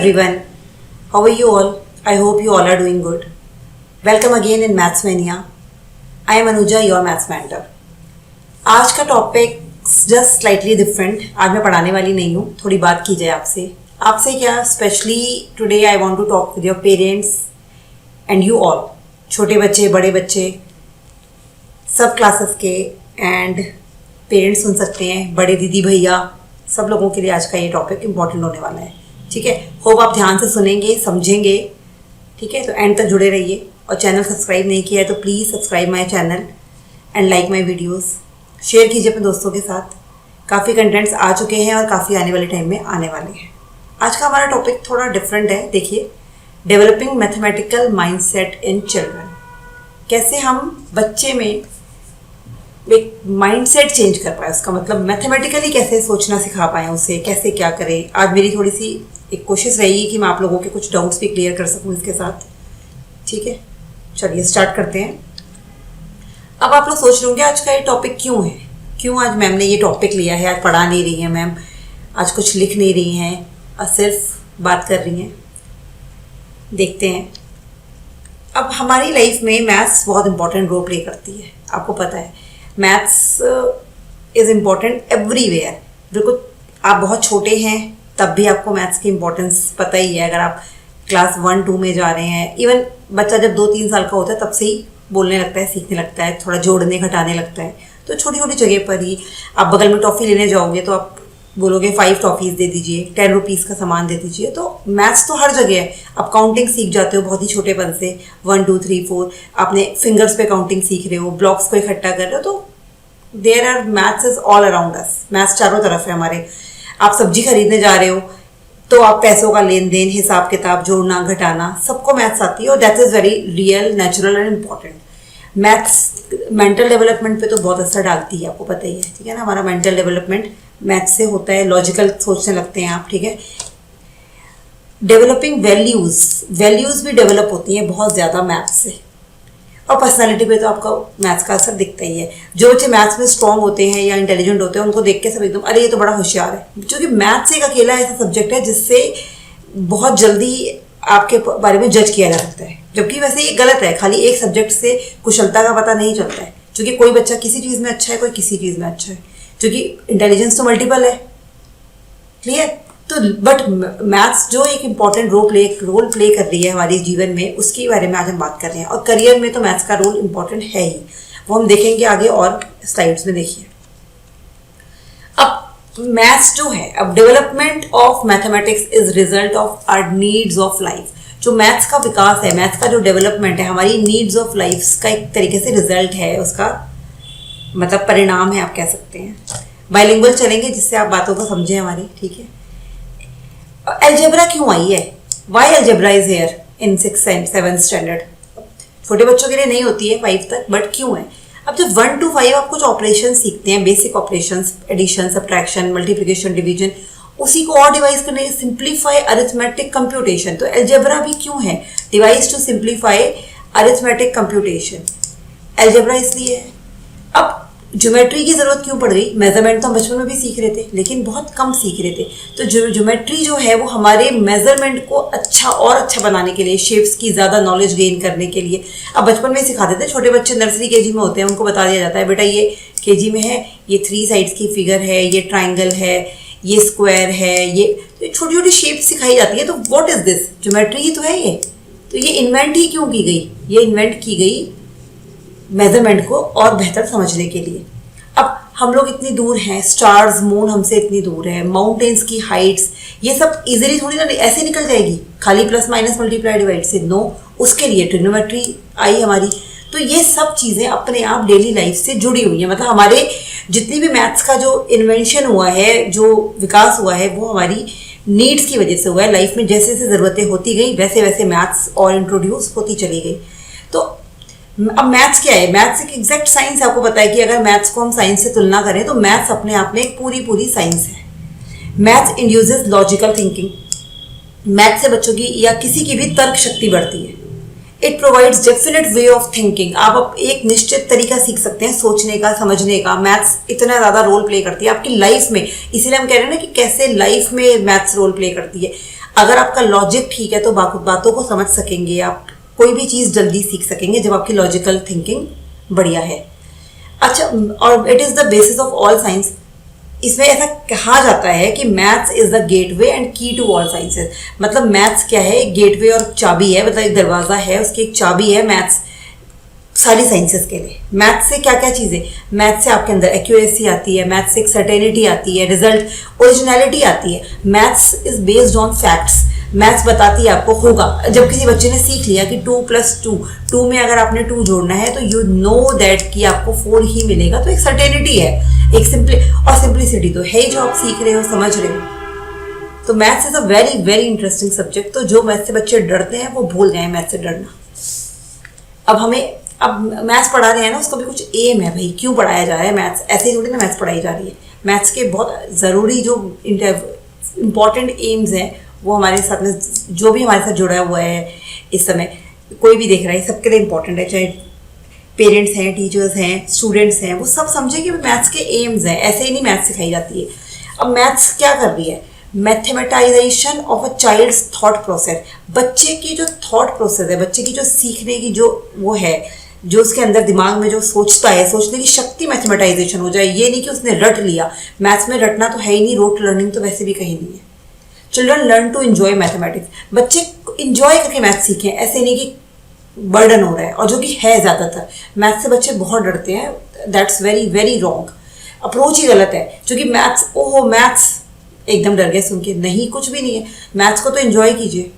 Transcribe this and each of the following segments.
everyone. How are you all? I hope you all are doing good. Welcome again in Maths Mania. I am Anuja, your Maths Mentor. आज का topic just slightly different. आज मैं पढ़ाने वाली नहीं हूँ, थोड़ी बात की जाए आपसे क्या specially today I want to talk with your parents and you all. छोटे बच्चे, बड़े बच्चे, सब क्लासेस के एंड पेरेंट्स सुन सकते हैं, बड़े दीदी भैया, सब लोगों के लिए आज का ये टॉपिक इम्पॉर्टेंट होने वाला है. ठीक है, होप आप ध्यान से सुनेंगे, समझेंगे. ठीक है, तो एंड तक जुड़े रहिए. और चैनल सब्सक्राइब नहीं किया है तो please subscribe my channel and like my videos. Share कीजिए अपने दोस्तों के साथ. काफ़ी कंटेंट्स आ चुके हैं और काफ़ी आने वाले टाइम में आने वाले हैं. आज का हमारा टॉपिक थोड़ा डिफरेंट है. देखिए, developing mathematical mindset in children. कैसे हम बच्चे में एक माइंडसेट चेंज कर पाए, उसका मतलब मैथमेटिकली कैसे सोचना सिखा पाएँ उसे, कैसे क्या करें. आज मेरी थोड़ी सी एक कोशिश रहेगी कि मैं आप लोगों के कुछ डाउट्स भी क्लियर कर सकूं इसके साथ. ठीक है, चलिए स्टार्ट करते हैं. अब आप लोग सोच रहे होंगे आज का ये टॉपिक क्यों है, क्यों आज मैम ने ये टॉपिक लिया है. आज पढ़ा नहीं रही हैं मैम, आज कुछ लिख नहीं रही हैं और सिर्फ बात कर रही हैं. देखते हैं. अब हमारी लाइफ में मैथ्स बहुत इंपॉर्टेंट रोल प्ले करती है. आपको पता है मैथ्स इज़ इम्पॉर्टेंट एवरीवेयर. बिल्कुल, आप बहुत छोटे हैं तब भी आपको मैथ्स की इम्पोर्टेंस पता ही है. अगर आप क्लास 1-2 में जा रहे हैं, इवन बच्चा जब 2-3 साल का होता है तब से ही बोलने लगता है, सीखने लगता है, थोड़ा जोड़ने घटाने लगता है. तो छोटी छोटी जगह पर ही आप बगल में टॉफ़ी लेने जाओगे तो आप बोलोगे 5 टॉफ़ीज़ दे दीजिए, 10 रुपीज़ का सामान दे दीजिए. तो मैथ्स तो हर जगह है. आप काउंटिंग सीख जाते हो बहुत ही छोटेपन से, 1 2 3 4. आपने फिंगर्स पे काउंटिंग सीख रहे हो, ब्लॉक्स को इकट्ठा कर रहे हो. तो there are maths is all around us. Maths चारों तरफ है हमारे. आप सब्जी खरीदने जा रहे हो तो आप पैसों का लेन देन, हिसाब किताब, जोड़ना घटाना, सबको मैथ्स आती है. और that is very real, natural and important. Maths mental development पे तो बहुत असर डालती है, आपको पता ही है. ठीक है ना, हमारा मेंटल डेवलपमेंट मैथ्स से होता है. लॉजिकल सोचने लगते हैं आप. ठीक है, डेवलपिंग वैल्यूज़ भी डेवलप होती हैं बहुत ज़्यादा मैथ्स से. और पर्सनालिटी पे तो आपका मैथ्स का असर दिखता ही है. जो बच्चे मैथ्स में स्ट्रॉन्ग होते हैं या इंटेलिजेंट होते हैं उनको देख के सब एकदम अरे ये तो बड़ा होशियार है. क्योंकि मैथ्स एक अकेला ऐसा सब्जेक्ट है जिससे बहुत जल्दी आपके बारे में जज किया जा सकता है. जबकि वैसे ये गलत है. खाली एक सब्जेक्ट से कुशलता का पता नहीं चलता है. क्योंकि कोई बच्चा किसी चीज़ में अच्छा है, कोई किसी चीज़ में अच्छा है. क्योंकि इंटेलिजेंस तो मल्टीपल है. क्लियर. तो बट मैथ्स जो एक इम्पॉर्टेंट रोल प्ले कर रही है हमारे जीवन में, उसके बारे में आज हम बात कर रहे हैं. और करियर में तो मैथ्स का रोल इम्पॉर्टेंट है ही. वो हम देखेंगे आगे और स्लाइड्स में. देखिए, अब मैथ्स जो है, अब development of mathematics is result of our needs of life. जो मैथ्स का विकास है, मैथ्स का जो डेवलपमेंट है, हमारी नीड्स ऑफ लाइफ का एक तरीके से रिजल्ट है, उसका मतलब परिणाम है आप कह सकते हैं. बाइलिंगुअल चलेंगे जिससे आप बातों को समझें हमारी. ठीक है, अलजेब्रा क्यों आई है? वाई अलजेब्रा इज हेयर इन 6th and 7th स्टैंडर्ड. छोटे बच्चों के लिए नहीं होती है 5 तक, बट क्यों है? अब जब 1 to 5 आप कुछ ऑपरेशन सीखते हैं, basic operation, addition, subtraction, multiplication, division, उसी को और डिवाइस करने, सिंप्लीफाई अरिथमेटिक कंप्यूटेशन. तो अलजेब्रा भी क्यों है? Devise to simplify arithmetic computation. Algebra इसलिए है. अब ज्योमेट्री की ज़रूरत क्यों पड़ गई? मेजरमेंट तो हम बचपन में भी सीख रहे थे लेकिन बहुत कम सीख रहे थे. तो ज्योमेट्री जो है वो हमारे मेजरमेंट को अच्छा और अच्छा बनाने के लिए, शेप्स की ज़्यादा नॉलेज गेन करने के लिए. अब बचपन में सिखा देते. छोटे बच्चे नर्सरी केजी में होते हैं, उनको बता दिया जाता है बेटा ये केजी में है, ये 3 साइड्स की फिगर है, ये ट्राइंगल है, ये स्क्वायर है, ये छोटी छोटी शेप सिखाई जाती है. तो व्हाट इज़ दिस? ज्योमेट्री ही तो है ये. तो ये इन्वेंट ही क्यों की गई? ये इन्वेंट की गई मेजरमेंट को और बेहतर समझने के लिए. अब हम लोग इतनी दूर हैं, स्टार्स, मून हमसे इतनी दूर है, माउंटेन्स की हाइट्स, ये सब इजीली थोड़ी ना ऐसे निकल जाएगी खाली प्लस माइनस मल्टीप्लाई डिवाइड से. नो, उसके लिए ट्रिग्नोमेट्री आई हमारी. तो ये सब चीज़ें अपने आप डेली लाइफ से जुड़ी हुई हैं. मतलब हमारे जितनी भी मैथ्स का जो इन्वेंशन हुआ है, जो विकास हुआ है, वो हमारी नीड्स की वजह से हुआ है. लाइफ में जैसे जैसे ज़रूरतें होती गई वैसे वैसे मैथ्स और इंट्रोड्यूस होती चली गई. तो अब मैथ्स क्या है? मैथ्स एक एग्जैक्ट साइंस है. आपको पता है कि अगर मैथ्स को हम साइंस से तुलना करें तो मैथ्स अपने आप में एक पूरी साइंस है. Maths induces logical thinking. Maths से बच्चों की या किसी की भी तर्क शक्ति बढ़ती है. It provides definite way of thinking. आप एक निश्चित तरीका सीख सकते हैं सोचने का, समझने का। मैथ्स इतना ज़्यादा रोल प्ले करती है आपकी लाइफ में, इसीलिए हम कह रहे हैं ना कि कैसे लाइफ में मैथ्स रोल प्ले करती है। अगर आपका लॉजिक ठीक है तो बातों को समझ सकेंगे आप, कोई भी चीज़ जल्दी सीख सकेंगे जब आपकी लॉजिकल थिंकिंग बढ़िया है। अच्छा, और it is the basis of all science. इसमें ऐसा कहा जाता है कि maths is the gateway and की टू ऑल साइंसेज। मतलब मैथ्स क्या है, एक गेटवे और चाबी है, मतलब एक दरवाज़ा है, उसकी एक चाबी है मैथ्स सारी साइंसेस के लिए। मैथ्स से क्या क्या चीज़ें, मैथ्स से आपके अंदर एक्यूरेसी आती है, मैथ्स से एक सर्टेनिटी आती है, रिजल्ट ओरिजिनलिटी आती है। Maths is based on facts. Maths बताती है आपको होगा। जब किसी बच्चे ने सीख लिया कि 2+2 में अगर आपने 2 जोड़ना है तो यू नो दैट कि आपको 4 ही मिलेगा, तो एक सर्टेनिटी है, एक सिंप्लिसिटी तो है ही जो आप सीख रहे हो, समझ रहे हो। तो maths is a very very interesting subject. तो जो मैथ्स से बच्चे डरते हैं वो भूल जाए मैथ्स से डरना। अब मैथ्स पढ़ा रहे हैं ना, उसका भी कुछ एम है भाई, क्यों पढ़ाया जा रहा है मैथ्स। ऐसे ही थोड़ी ना मैथ्स पढ़ाई जा रही है। मैथ्स के बहुत ज़रूरी जो इम्पॉर्टेंट एम्स हैं वो हमारे साथ में, जो भी हमारे साथ जुड़ा हुआ है इस समय, कोई भी देख रहा है, सबके लिए इंपॉर्टेंट है। चाहे पेरेंट्स हैं, टीचर्स हैं, स्टूडेंट्स हैं, वो सब समझे कि मैथ्स के एम्स हैं। ऐसे ही नहीं मैथ्स सिखाई जाती है। अब मैथ्स क्या कर रही है, mathematisation of a child's thought process. बच्चे की जो थॉट प्रोसेस है, बच्चे की जो सीखने की जो वो है, जो उसके अंदर दिमाग में जो सोचता है, सोचने की शक्ति मैथमेटाइजेशन हो जाए। ये नहीं कि उसने रट लिया, मैथ्स में रटना तो है ही नहीं, रोट लर्निंग तो वैसे भी कहीं नहीं है। Children learn to enjoy mathematics. बच्चे इंजॉय करके मैथ्स सीखें, ऐसे नहीं कि बर्डन हो रहा है, और जो कि है ज़्यादातर। मैथ्स से बच्चे बहुत डरते हैं, that's very very wrong. Approach ही गलत है, क्योंकि मैथ्स, ओहो मैथ्स, एकदम डर गए सुन के। नहीं, कुछ भी नहीं है। मैथ्स को तो एंजॉय कीजिए।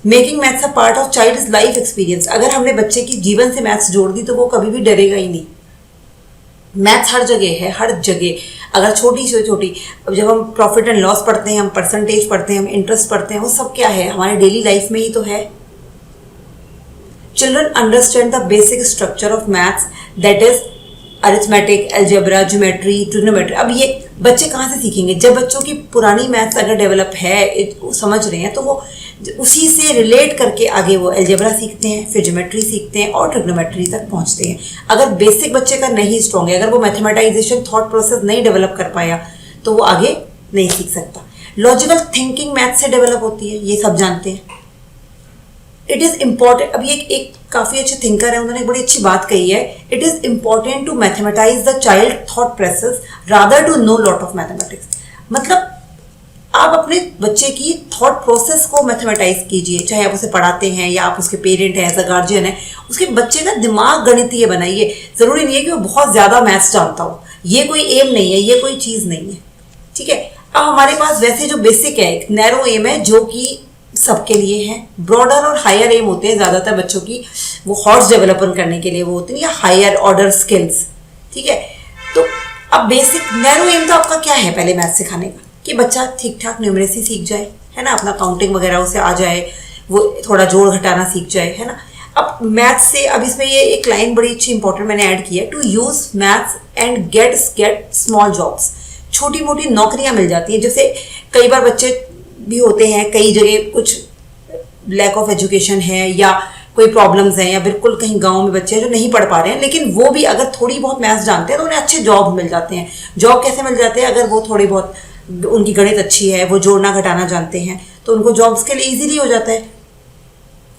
Making maths a part of child's life experience. अगर हमने बच्चे की जीवन से मैथ्स जोड़ दी तो वो कभी भी डरेगा ही नहीं। मैथ्स हर जगह है, हर जगह। अगर छोटी से छोटी, जब हम प्रॉफिट एंड लॉस पढ़ते हैं, हम परसेंटेज पढ़ते हैं, हम इंटरेस्ट पढ़ते हैं, वो सब क्या है, हमारे डेली लाइफ में ही तो है। Children understand the basic structure of maths, that is arithmetic, algebra, geometry, trigonometry. अब ये बच्चे कहाँ से सीखेंगे? जब बच्चों की पुरानी मैथ्स अगर डेवलप है, समझ रहे हैं, तो वो उसी से रिलेट करके आगे वो अलजेब्रा सीखते हैं, फिर ज्योमेट्री सीखते हैं और ट्रिग्नोमेट्री तक पहुंचते हैं। अगर बेसिक बच्चे का नहीं स्ट्रॉन्ग है, अगर वो मैथमेटाइजेशन थॉट प्रोसेस नहीं डेवलप कर पाया, तो वो आगे नहीं सीख सकता। लॉजिकल थिंकिंग मैथ्स से डेवलप होती है, ये सब जानते हैं। इट इज़ इम्पॉर्टेंट, अभी एक काफ़ी अच्छे थिंकर है, उन्होंने एक बड़ी अच्छी बात कही है। It is important to mathematise the child thought process rather to know lot of mathematics. मतलब आप अपने बच्चे की थॉट प्रोसेस को मैथमेटाइज कीजिए, चाहे आप उसे पढ़ाते हैं या आप उसके पेरेंट हैं, एज अ गार्जियन है, उसके बच्चे का दिमाग गणितीय बनाइए। ज़रूरी नहीं है कि वो बहुत ज़्यादा मैथ्स जानता हो, ये कोई एम नहीं है, ये कोई चीज़ नहीं है, ठीक है। अब हमारे पास वैसे जो बेसिक है, एक नैरो एम है जो कि सबके लिए है। ब्रॉडर और हायर एम होते हैं ज़्यादातर बच्चों की, वो हॉर्स डेवलपमेंट करने के लिए वो होती है, या हायर ऑर्डर स्किल्स, ठीक है। तो अब बेसिक नैरो एम तो आपका क्या है पहले मैथ सिखाने का, कि बच्चा ठीक ठाक न्यूमरेसी सीख जाए, है ना, अपना काउंटिंग वगैरह उसे आ जाए, वो थोड़ा जोड़ घटाना सीख जाए, है ना। अब मैथ्स से, अब इसमें ये एक लाइन बड़ी अच्छी इंपॉर्टेंट मैंने ऐड की है, to use maths and get small jobs. छोटी मोटी नौकरियां मिल जाती हैं। जैसे कई बार बच्चे भी होते हैं, कई जगह कुछ लैक ऑफ एजुकेशन है या कोई प्रॉब्लम्स हैं, या बिल्कुल कहीं गांव में बच्चे हैं जो नहीं पढ़ पा रहे हैं, लेकिन वो भी अगर थोड़ी बहुत मैथ्स जानते हैं तो उन्हें अच्छे जॉब मिल जाते हैं। जॉब कैसे मिल जाते हैं? अगर वो थोड़ी बहुत, उनकी गणित अच्छी है, वो जोड़ना घटाना जानते हैं, तो उनको जॉब्स के लिए इजीली हो जाता है।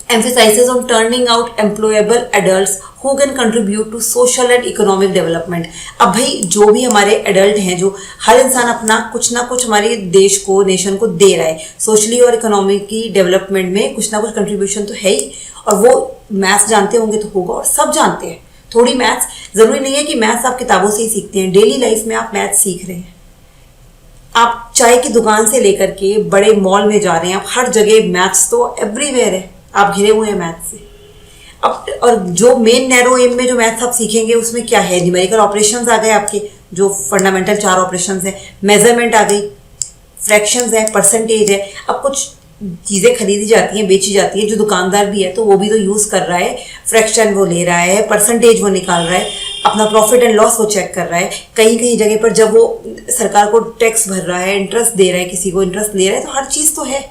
emphasizes on turning out employable adults who can contribute to social and economic development। अब भाई जो भी हमारे एडल्ट हैं, जो हर इंसान अपना कुछ ना कुछ हमारे देश को, नेशन को दे रहा है, सोशली और इकोनॉमिक की डेवलपमेंट में कुछ ना कुछ कंट्रीब्यूशन तो है ही, और वो मैथ्स जानते होंगे तो होगा, और सब जानते हैं थोड़ी मैथ्स। ज़रूरी नहीं है कि मैथ्स आप किताबों से ही सीखते हैं, डेली लाइफ में आप मैथ्स सीख रहे हैं। आप चाय की दुकान से लेकर के बड़े मॉल में जा रहे हैं, आप हर जगह मैथ्स तो एवरीवेयर है, आप घिरे हुए हैं मैथ्स से। अब और जो मेन नैरो एम में जो मैथ्स आप सीखेंगे उसमें क्या है, न्यूमेरिकल ऑपरेशंस आ गए आपके, जो फंडामेंटल 4 ऑपरेशंस हैं, मेजरमेंट आ गई, फ्रैक्शंस है, परसेंटेज है। अब कुछ चीज़ें खरीदी जाती हैं, बेची जाती हैं, जो दुकानदार भी है तो वो भी तो यूज़ कर रहा है, फ्रैक्शन वो ले रहा है, परसेंटेज वो निकाल रहा है, अपना प्रॉफिट एंड लॉस वो चेक कर रहा है। कहीं कहीं जगह पर जब वो सरकार को टैक्स भर रहा है, इंटरेस्ट दे रहा है, किसी को इंटरेस्ट ले रहा है, तो हर चीज़ तो है।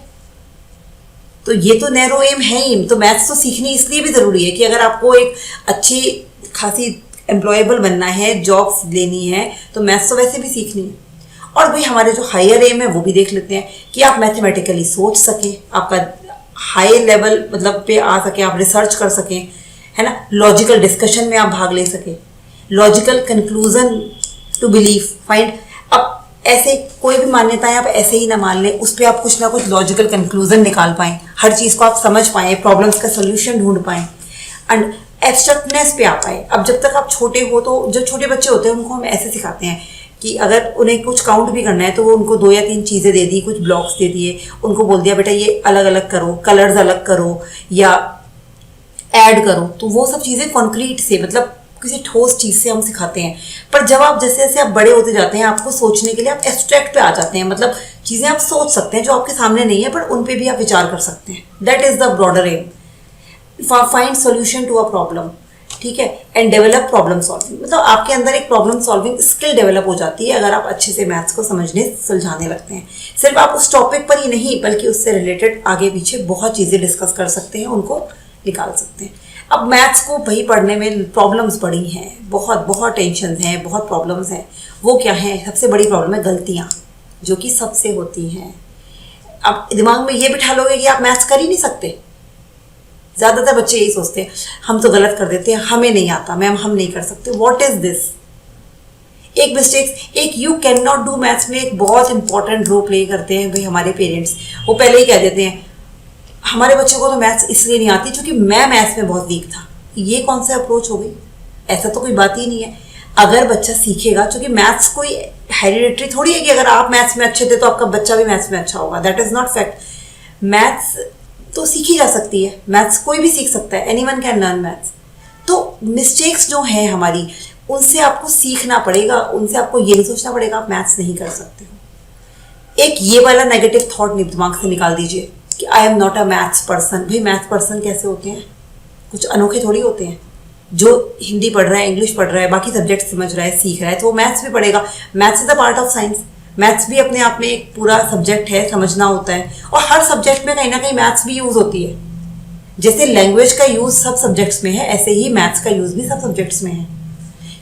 तो ये तो नैरो एम है ही। तो मैथ्स तो सीखनी इसलिए भी ज़रूरी है कि अगर आपको एक अच्छी खासी एम्प्लॉयबल बनना है, जॉब लेनी है, तो मैथ्स तो वैसे भी सीखनी है। और भाई हमारे जो हायर एम है वो भी देख लेते हैं कि आप मैथमेटिकली सोच सकें, आपका हाई लेवल मतलब पे आ सके, आप रिसर्च कर सकें, है ना, लॉजिकल डिस्कशन में आप भाग ले सकें, logical conclusion to believe find. अब ऐसे कोई भी मान्यताएं आप ऐसे ही ना मान लें, उस पर आप कुछ ना कुछ लॉजिकल कंक्लूजन निकाल पाएँ, हर चीज़ को आप समझ पाएँ, प्रॉब्लम्स का सोल्यूशन ढूंढ पाएँ एंड एब्स्ट्रैक्टनेस पे आ पाए। अब जब तक आप छोटे हो तो जो छोटे बच्चे होते हैं उनको हम ऐसे सिखाते हैं कि अगर उन्हें कुछ काउंट भी करना है तो वो उनको 2 या 3 चीज़ें दे दी, कुछ ब्लॉक्स दे दिए, उनको बोल दिया बेटा ये अलग अलग करो, कलर्स अलग करो या ऐड करो, तो वो सब चीज़ें कॉन्क्रीट से मतलब किसी ठोस चीज़ से हम सिखाते हैं। पर जब आप जैसे जैसे आप बड़े होते जाते हैं, आपको सोचने के लिए आप एब्स्ट्रैक्ट पे आ जाते हैं, मतलब चीज़ें आप सोच सकते हैं जो आपके सामने नहीं है पर उन पे भी आप विचार कर सकते हैं। That is the broader aim, find solution to a problem, ठीक है, एंड डेवलप प्रॉब्लम सॉल्विंग। मतलब आपके अंदर एक प्रॉब्लम सॉल्विंग स्किल डेवलप हो जाती है अगर आप अच्छे से मैथ्स को समझने सुलझाने लगते हैं। सिर्फ आप उस टॉपिक पर ही नहीं बल्कि उससे रिलेटेड आगे पीछे बहुत चीज़ें डिस्कस कर सकते हैं, उनको निकाल सकते हैं। अब मैथ्स को भाई पढ़ने में प्रॉब्लम्स बड़ी हैं, बहुत बहुत टेंशन हैं, बहुत प्रॉब्लम्स हैं। वो क्या है? सबसे बड़ी प्रॉब्लम है गलतियाँ, जो कि सबसे होती हैं। अब दिमाग में ये बिठा लोगे कि आप मैथ्स कर ही नहीं सकते। ज़्यादातर बच्चे यही सोचते हैं हम तो गलत कर देते हैं, हमें नहीं आता मैम, हम नहीं कर सकते। What is this? एक मिस्टेक्स, एक you can not do maths में एक बहुत इंपॉर्टेंट रोल प्ले करते हैं भाई हमारे पेरेंट्स। वो पहले ही कह देते हैं हमारे बच्चों को तो मैथ्स इसलिए नहीं आती क्योंकि मैं मैथ्स में बहुत वीक था। ये कौन सा अप्रोच हो गई? ऐसा तो कोई बात ही नहीं है। अगर बच्चा सीखेगा, क्योंकि मैथ्स कोई हेरिडिटरी थोड़ी है कि अगर आप मैथ्स में अच्छे थे तो आपका बच्चा भी मैथ्स में अच्छा होगा। That is not fact. Maths तो सीखी जा सकती है, मैथ्स कोई भी सीख सकता है, एनीवन कैन लर्न मैथ्स। तो मिस्टेक्स जो हैं हमारी, उनसे आपको सीखना पड़ेगा, उनसे आपको ये नहीं सोचना पड़ेगा आप मैथ्स नहीं कर सकते हो। एक ये वाला नेगेटिव थॉट दिमाग से निकाल दीजिए कि I am not a maths person. भाई मैथ्स पर्सन कैसे होते हैं? कुछ अनोखे थोड़ी होते हैं। जो हिंदी पढ़ रहा है, इंग्लिश पढ़ रहा है, बाकी सब्जेक्ट समझ रहा है, सीख रहा है, तो वो मैथ्स भी पढ़ेगा। Maths is the part of science. Maths भी अपने आप में एक पूरा सब्जेक्ट है, समझना होता है। और हर सब्जेक्ट में कहीं ना कहीं मैथ्स भी यूज़ होती है। जैसे लैंग्वेज का यूज़ सब सब्जेक्ट्स में है, ऐसे ही मैथ्स का यूज़ भी सब सब्जेक्ट्स में है।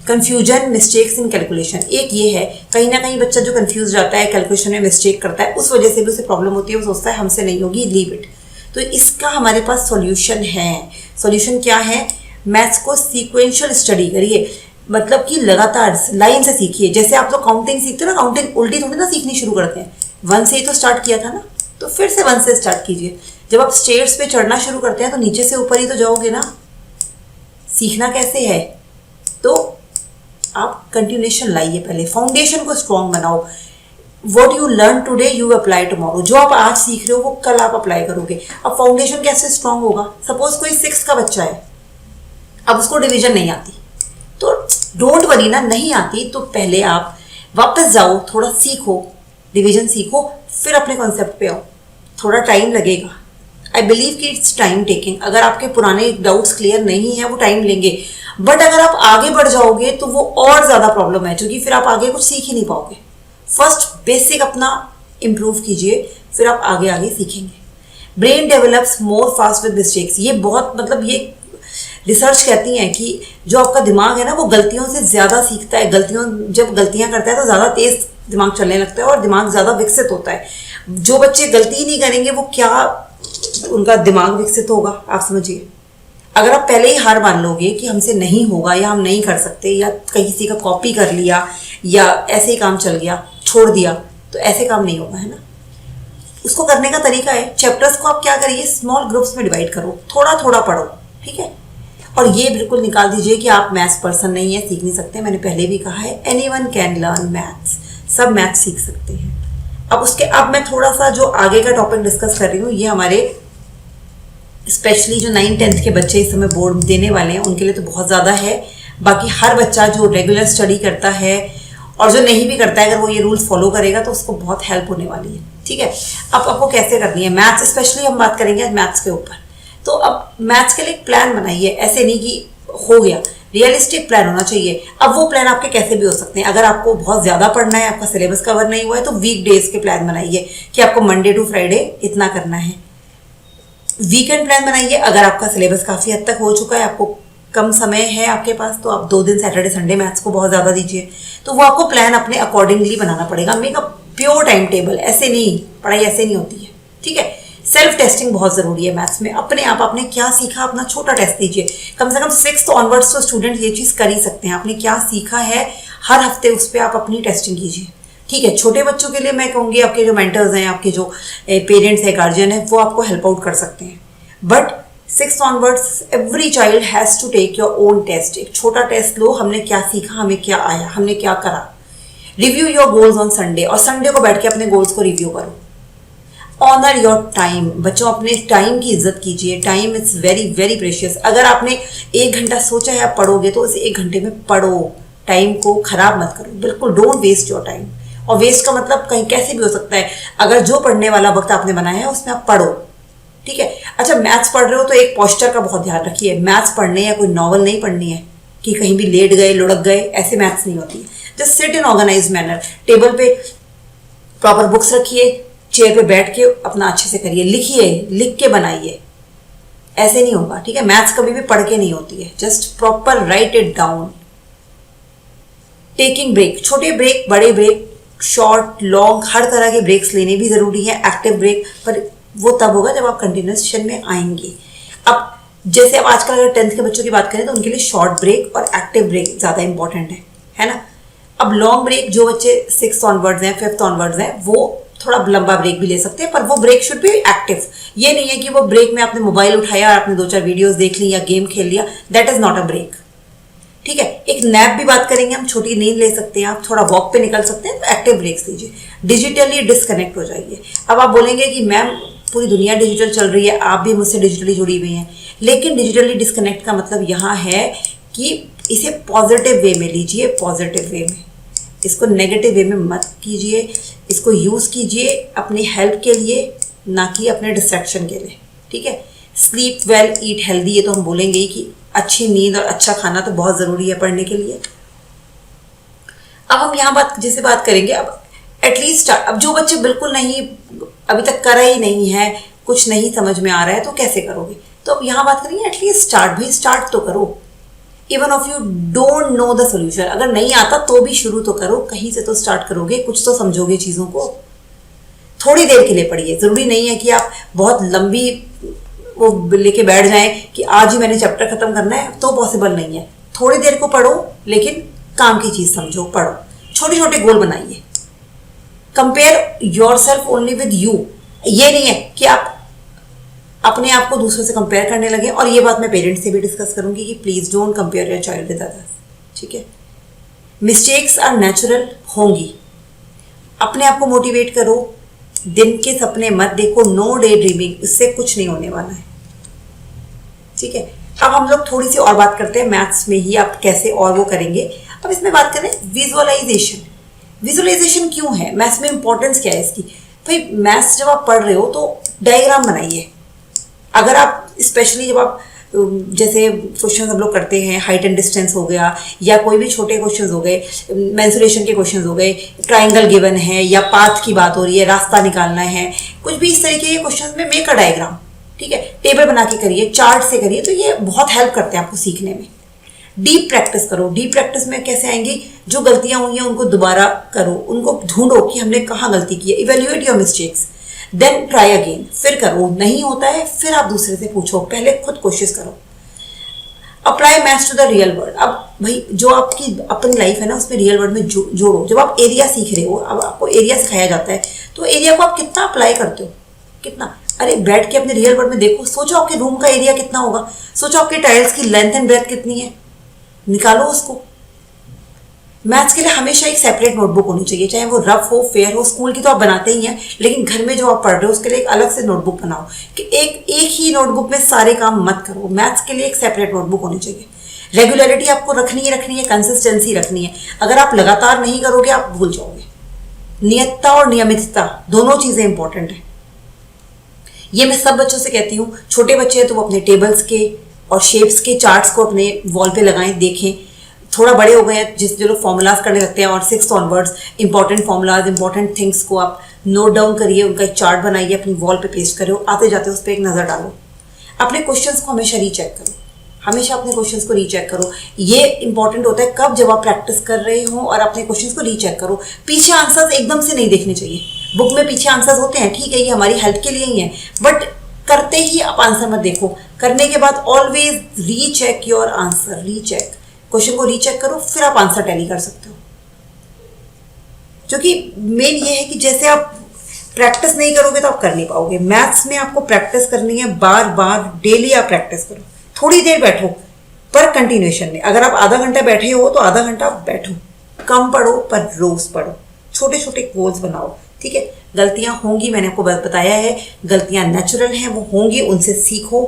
कन्फ्यूजन, मिस्टेक्स इन कैलकुलेशन, एक ये है कहीं ना कहीं बच्चा जो कन्फ्यूज जाता है, कैलकुलेशन में मिस्टेक करता है, उस वजह से भी उसे प्रॉब्लम होती है। वो सोचता है हमसे नहीं होगी, लीव इट। तो इसका हमारे पास सॉल्यूशन है। सॉल्यूशन क्या है? मैथ्स को सीक्वेंशियल स्टडी करिए, मतलब कि लगातार लाइन से सीखिए। जैसे आप लोग काउंटिंग सीखते हो ना, काउंटिंग उल्टी थोड़ी ना सीखनी शुरू करते हैं। 1 से ही तो स्टार्ट किया था ना, तो फिर से 1 से स्टार्ट कीजिए। जब आप स्टेयर्स पे चढ़ना शुरू करते हैं तो नीचे से ऊपर ही तो जाओगे ना। सीखना कैसे है? तो आप कंटिन्यूएशन लाइए, पहले फाउंडेशन को स्ट्रॉन्ग बनाओ। What you learn today you apply tomorrow. जो आप आज सीख रहे हो वो कल आप अप्लाई करोगे। अब फाउंडेशन कैसे स्ट्रॉन्ग होगा? सपोज कोई 6 का बच्चा है, अब उसको डिवीजन नहीं आती, तो डोंट वरी ना, नहीं आती तो पहले आप वापस जाओ, थोड़ा सीखो, डिवीजन सीखो, फिर अपने कॉन्सेप्ट पे आओ। थोड़ा टाइम लगेगा। आई बिलीव कि इट्स टाइम टेकिंग। अगर आपके पुराने डाउट्स क्लियर नहीं है वो टाइम लेंगे, बट अगर आप आगे बढ़ जाओगे तो वो और ज़्यादा प्रॉब्लम है, क्योंकि फिर आप आगे कुछ सीख ही नहीं पाओगे। फर्स्ट बेसिक अपना इम्प्रूव कीजिए, फिर आप आगे आगे सीखेंगे। Brain develops more fast with mistakes. ये बहुत मतलब ये रिसर्च कहती है कि जो आपका दिमाग है ना वो गलतियों से ज़्यादा सीखता है। जब गलतियां करता है तो ज़्यादा तेज दिमाग चलने लगता है और दिमाग ज़्यादा विकसित होता है। जो बच्चे गलती ही नहीं करेंगे वो क्या उनका दिमाग विकसित होगा? आप समझिए। अगर आप पहले ही हार मान लोगे कि हमसे नहीं होगा या हम नहीं कर सकते या किसी का कॉपी कर लिया या ऐसे ही काम चल गया, छोड़ दिया, तो ऐसे काम नहीं होगा, है ना। उसको करने का तरीका है, चैप्टर्स को आप क्या करिए, स्मॉल ग्रुप्स में डिवाइड करो, थोड़ा थोड़ा पढ़ो, ठीक है। और ये बिल्कुल निकाल दीजिए कि आप मैथ्स पर्सन नहीं है, सीख नहीं सकते। मैंने पहले भी कहा है एनीवन कैन लर्न मैथ्स, सब मैथ्स सीख सकते हैं। अब मैं थोड़ा सा जो आगे का टॉपिक डिस्कस कर रही हूँ, ये हमारे स्पेशली जो 9th-10th के बच्चे इस समय बोर्ड देने वाले हैं उनके लिए तो बहुत ज़्यादा है। बाकी हर बच्चा जो रेगुलर स्टडी करता है और जो नहीं भी करता है, अगर वो ये रूल्स फॉलो करेगा तो उसको बहुत हेल्प होने वाली है, ठीक है। अब आपको कैसे करनी है मैथ्स, स्पेशली हम बात करेंगे आज मैथ्स के ऊपर। तो अब मैथ्स के लिए एक प्लान बनाइए, ऐसे नहीं कि हो गया, रियलिस्टिक प्लान होना चाहिए। अब वो प्लान आपके कैसे भी हो सकते हैं। अगर आपको बहुत ज़्यादा पढ़ना है, आपका सिलेबस कवर नहीं हुआ है, तो वीक डेज के प्लान बनाइए कि आपको मंडे टू फ्राइडे इतना करना है। वीकेंड प्लान बनाइए। अगर आपका सिलेबस काफ़ी हद तक हो चुका है, आपको कम समय है आपके पास, तो आप 2 दिन सैटरडे संडे मैथ्स को बहुत ज़्यादा दीजिए। तो वो आपको प्लान अपने अकॉर्डिंगली बनाना पड़ेगा। Make a pure time table. ऐसे नहीं, पढ़ाई ऐसे नहीं होती है, ठीक है। सेल्फ टेस्टिंग बहुत ज़रूरी है मैथ्स में। अपने आप आपने क्या सीखा, अपना छोटा टेस्ट दीजिए। कम से कम 6th ऑनवर्ड्स तो स्टूडेंट ये चीज़ कर ही सकते हैं। आपने क्या सीखा है, हर हफ्ते उस पर आप अपनी टेस्टिंग कीजिए, ठीक है। छोटे बच्चों के लिए मैं कहूँगी आपके जो मेंटर्स हैं, आपके जो पेरेंट्स हैं, गार्जियन है, वो आपको हेल्प आउट कर सकते हैं। But 6th onwards every child has to take your own test. एक छोटा टेस्ट लो, हमने क्या सीखा, हमें क्या आया, हमने क्या करा। Review your goals on Sunday, और संडे को बैठ के अपने गोल्स को रिव्यू करो। Honour your time. बच्चों, अपने टाइम की इज्जत कीजिए। Time is very very precious. अगर आपने 1 घंटा सोचा है आप पढ़ोगे, तो उस 1 घंटे में पढ़ो। टाइम को खराब मत करो, बिल्कुल डोंट वेस्ट योर टाइम। और वेस्ट का मतलब कहीं कैसे भी हो सकता है। अगर जो पढ़ने वाला वक्त आपने बनाया है उसमें आप पढ़ो, ठीक है। अच्छा, मैथ्स पढ़ रहे हो तो एक पोस्चर का बहुत ध्यान रखिए। मैथ्स पढ़ने या कोई नॉवल नहीं पढ़नी है कि कहीं भी लेट गए, लुढ़क गए, ऐसे मैथ्स नहीं होती। Just sit in organise manner. Table पे प्रॉपर बुक्स रखिए, चेयर पे बैठ के अपना अच्छे से करिए, लिखिए, लिख के बनाइए। ऐसे नहीं होगा, ठीक है। मैथ्स कभी भी पढ़ के नहीं होती है। Just proper write it down. Taking break, छोटे ब्रेक, बड़े ब्रेक, शॉर्ट लॉन्ग, हर तरह के ब्रेक्स लेने भी ज़रूरी है। एक्टिव ब्रेक पर वो तब होगा जब आप कंटिन्यूएशन में आएंगे। अब जैसे अब आजकल अगर 10th के बच्चों की बात करें तो उनके लिए शॉर्ट ब्रेक और एक्टिव ब्रेक ज़्यादा इंपॉर्टेंट है ना। अब लॉन्ग ब्रेक जो बच्चे 6th ऑनवर्ड्स हैं, 5th ऑनवर्ड्स हैं, वो थोड़ा लंबा ब्रेक भी ले सकते हैं, पर वो ब्रेक शुड बी एक्टिव। ये नहीं है कि वो ब्रेक में आपने मोबाइल उठाया और आपने 2-4 वीडियोस देख ली या गेम खेल लिया, that is not a break, ठीक है। एक नैप भी बात करेंगे हम, छोटी नींद ले सकते हैं आप, थोड़ा वॉक पे निकल सकते हैं, तो एक्टिव ब्रेक्स लीजिए। डिजिटली डिस्कनेक्ट हो जाइए। अब आप बोलेंगे कि मैम पूरी दुनिया डिजिटल चल रही है, आप भी मुझसे डिजिटली जुड़ी हुई हैं, लेकिन डिजिटली डिस्कनेक्ट का मतलब यहाँ है कि इसे पॉजिटिव वे में लीजिए, पॉजिटिव वे में। इसको नेगेटिव वे में मत कीजिए। इसको यूज़ कीजिए अपनी हेल्प के लिए, ना कि अपने डिस्ट्रैक्शन के लिए, ठीक है। स्लीप वेल, ईट हेल्दी, ये तो हम बोलेंगे ही कि अच्छी नींद और अच्छा खाना तो बहुत ज़रूरी है पढ़ने के लिए। अब हम यहाँ बात करेंगे अब एटलीस्ट। अब जो बच्चे बिल्कुल नहीं, अभी तक करा ही नहीं है, कुछ नहीं समझ में आ रहा है, तो कैसे करोगे। तो अब यहाँ बात करेंगे एटलीस्ट स्टार्ट। भाई स्टार्ट तो करो। Even of you don't know the solution, अगर नहीं आता तो भी शुरू तो करो, कहीं से तो स्टार्ट करोगे, कुछ तो समझोगे चीज़ों को। थोड़ी देर के लिए पढ़िए, ज़रूरी नहीं है कि आप बहुत लंबी वो लेके बैठ जाएं कि आज ही मैंने चैप्टर खत्म करना है, तो पॉसिबल नहीं है। थोड़ी देर को पढ़ो, लेकिन काम की चीज़ समझो, पढ़ो। छोटे छोटे गोल बनाइए। Compare your self only with you. ये नहीं है कि आप अपने आप को दूसरों से कंपेयर करने लगे। और ये बात मैं पेरेंट्स से भी डिस्कस करूंगी कि please don't compare your child with others, ठीक है। मिस्टेक्स आर नेचुरल, होंगी। अपने आप को मोटिवेट करो। दिन के सपने मत देखो, नो डे ड्रीमिंग, इससे कुछ नहीं होने वाला है, ठीक है। अब हम लोग थोड़ी सी और बात करते हैं मैथ्स में ही आप कैसे और वो करेंगे। अब इसमें बात करें विजुअलाइजेशन। विजुअलाइजेशन क्यों है, मैथ्स में इंपॉर्टेंस क्या है इसकी। भाई मैथ्स जब आप पढ़ रहे हो तो डायग्राम बनाइए। अगर आप स्पेशली जब आप जैसे क्वेश्चन हम लोग करते हैं, हाइट एंड डिस्टेंस हो गया, या कोई भी छोटे क्वेश्चन हो गए, मेंसुरेशन के क्वेश्चन हो गए, ट्राइंगल गिवन है या पाथ की बात हो रही है, रास्ता निकालना है, कुछ भी इस तरीके के क्वेश्चन में मेक अ डायग्राम, ठीक है। टेबल बना के करिए, चार्ट से करिए, तो ये बहुत हेल्प करते हैं आपको सीखने में। डीप प्रैक्टिस करो। डीप प्रैक्टिस में कैसे आएंगी, जो गलतियां हुई हैं उनको दोबारा करो, उनको ढूंढो कि हमने कहाँ गलती की है। Evaluate your mistakes, then try again. फिर करो, नहीं होता है फिर आप दूसरे से पूछो, पहले खुद कोशिश करो। Apply maths to the real world. अब भाई जो आपकी अपनी लाइफ है ना, उसमें रियल वर्ल्ड में जोड़ो। जब आप एरिया सीख रहे हो, अब आपको एरिया सिखाया जाता है, तो एरिया को आप कितना अप्लाई करते हो, कितना। अरे बैठ के अपने रियल वर्ल्ड में देखो, सोचो आपके रूम का एरिया कितना होगा, सोचो आपके टाइल्स की लेंथ एंड ब्रेथ कितनी है, निकालो उसको। मैथ्स के लिए हमेशा एक सेपरेट नोटबुक होनी चाहिए, चाहे वो रफ हो, फेयर हो। स्कूल की तो आप बनाते ही हैं, लेकिन घर में जो आप पढ़ रहे हो उसके लिए एक अलग से नोटबुक बनाओ कि एक ही नोटबुक में सारे काम मत करो। मैथ्स के लिए एक सेपरेट नोटबुक होनी चाहिए। रेगुलरिटी आपको रखनी है, कंसिस्टेंसी रखनी है। अगर आप लगातार नहीं करोगे आप भूल जाओगे। नियतता और नियमितता दोनों चीज़ें इंपॉर्टेंट हैं। ये मैं सब बच्चों से कहती हूँ। छोटे बच्चे हैं तो वो अपने टेबल्स के और शेप्स के चार्ट्स को अपने वॉल पे लगाएं, देखें। थोड़ा बड़े हो गए हैं, जो लोग फॉर्मूलाज करने लगते हैं, और 6th onwards important formulas, important things को आप नोट डाउन करिए, उनका एक चार्ट बनाइए, अपनी वॉल पे पेस्ट करो, आते जाते उस पर एक नज़र डालो, अपने क्वेश्चंस को हमेशा रीचेक करो, हमेशा अपने क्वेश्चंस को रीचेक करो। ये इंपॉर्टेंट होता है कब, जब आप प्रैक्टिस कर रहे हो और अपने क्वेश्चंस को रीचेक करो। पीछे आंसर्स एकदम से नहीं देखने चाहिए। बुक में पीछे आंसर्स होते हैं, ठीक है, ये हमारी हेल्प के लिए ही है, बट करते ही आप आंसर मत देखो। करने के बाद always recheck your answer, recheck, question को रीचेक करो, फिर आप आंसर टैली कर सकते हो। क्योंकि मेन ये है कि जैसे आप प्रैक्टिस नहीं करोगे तो आप कर नहीं पाओगे। मैथ्स में आपको प्रैक्टिस करनी है, बार बार डेली आप प्रैक्टिस करो। थोड़ी देर बैठो पर कंटिन्यूएशन में। अगर आप आधा घंटा बैठे हो तो आधा घंटा आप बैठो, कम पढ़ो पर रोज पढ़ो, छोटे छोटे गोल्स बनाओ, ठीक है। गलतियां होंगी, मैंने आपको बताया है, गलतियां नेचुरल हैं, वो होंगी, उनसे सीखो,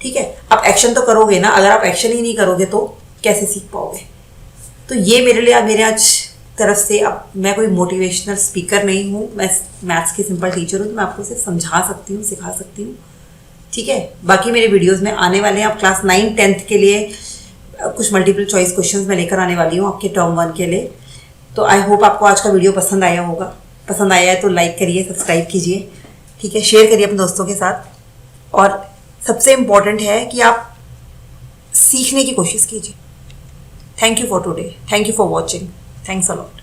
ठीक है। आप एक्शन तो करोगे ना, अगर आप एक्शन ही नहीं करोगे तो कैसे सीख पाओगे। तो ये मेरे आज तरफ से, अब मैं कोई मोटिवेशनल स्पीकर नहीं हूँ, मैं मैथ्स की सिंपल टीचर हूँ, तो मैं आपको सिर्फ समझा सकती हूँ, सिखा सकती हूँ, ठीक है। बाकी मेरे वीडियोस में आने वाले हैं। आप क्लास 9, 10th के लिए कुछ मल्टीपल चॉइस क्वेश्चंस मैं लेकर आने वाली हूँ आपके टर्म 1 के लिए। तो आई होप आपको आज का वीडियो पसंद आया होगा। पसंद आया है तो लाइक करिए, सब्सक्राइब कीजिए, ठीक है, शेयर करिए अपने दोस्तों के साथ। और सबसे इम्पॉर्टेंट है कि आप सीखने की कोशिश कीजिए। Thank you for today, thank you for watching, thanks a lot.